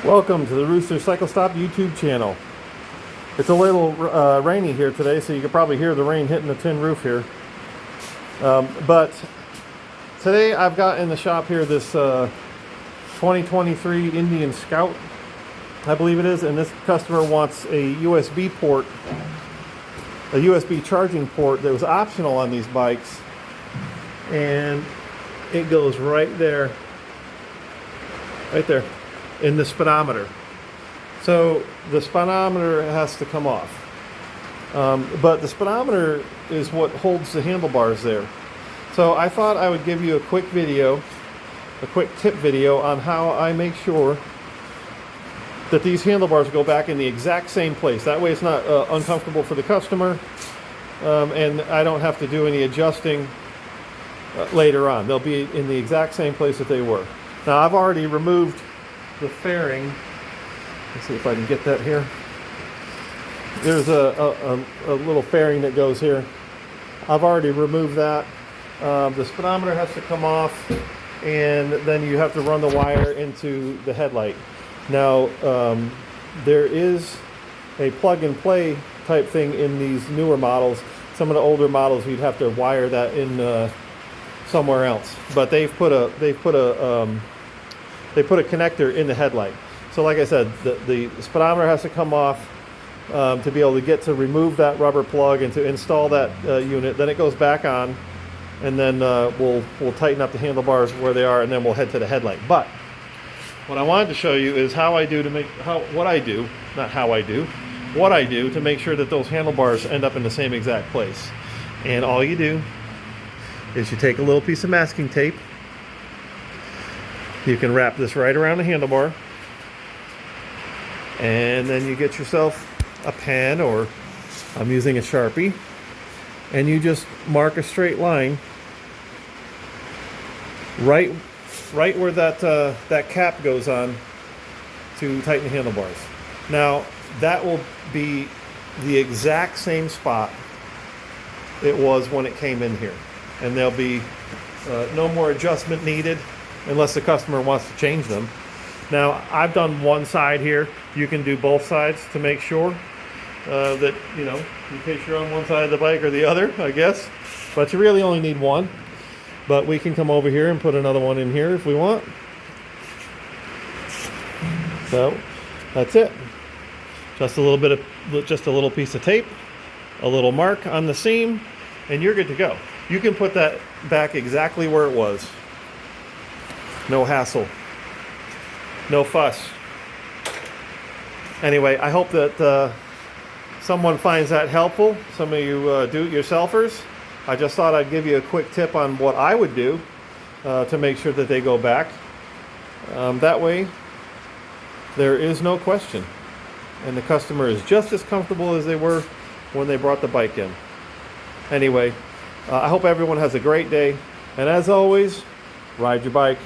Welcome to the Rooster Cycle Stop YouTube channel. It's a little rainy here today, so you can probably hear the rain hitting the tin roof here. But today I've got in the shop here this 2023 Indian Scout, I believe it is, and this customer wants a USB port, a USB charging port that was optional on these bikes, and it goes right there in the speedometer. So the speedometer has to come off, but the speedometer is what holds the handlebars there. So I thought I would give you a quick video, a quick tip video on how I make sure that these handlebars go back in the exact same place. That way it's not uncomfortable for the customer, and I don't have to do any adjusting later on. They'll be in the exact same place that they were. Now I've already removed the fairing. Let's see if I can get that here. There's a little fairing that goes here. I've already removed that. The speedometer has to come off, and then you have to run the wire into the headlight. Now, there is a plug-and-play type thing in these newer models. Some of the older models, you'd have to wire that in somewhere else. But they put a connector in the headlight. So like I said, the speedometer has to come off to be able to remove that rubber plug and to install that unit. Then it goes back on, and then we'll tighten up the handlebars where they are, and then we'll head to the headlight. But what I wanted to show you is what I do to make sure that those handlebars end up in the same exact place. And all you do is you take a little piece of masking tape. You can wrap this right around the handlebar, and then you get yourself a pen, or I'm using a Sharpie, and you just mark a straight line right where that cap goes on to tighten the handlebars. Now that will be the exact same spot it was when it came in here, and there'll be no more adjustment needed unless the customer wants to change them. Now, I've done one side here. You can do both sides to make sure that, you know, in case you're on one side of the bike or the other, I guess. But you really only need one. But we can come over here and put another one in here if we want. So, that's it. Just a little piece of tape, a little mark on the seam, and you're good to go. You can put that back exactly where it was. No hassle, no fuss. Anyway, I hope that someone finds that helpful, some of you do-it-yourselfers. I just thought I'd give you a quick tip on what I would do to make sure that they go back. That way, there is no question, and the customer is just as comfortable as they were when they brought the bike in. Anyway, I hope everyone has a great day, and as always, ride your bike.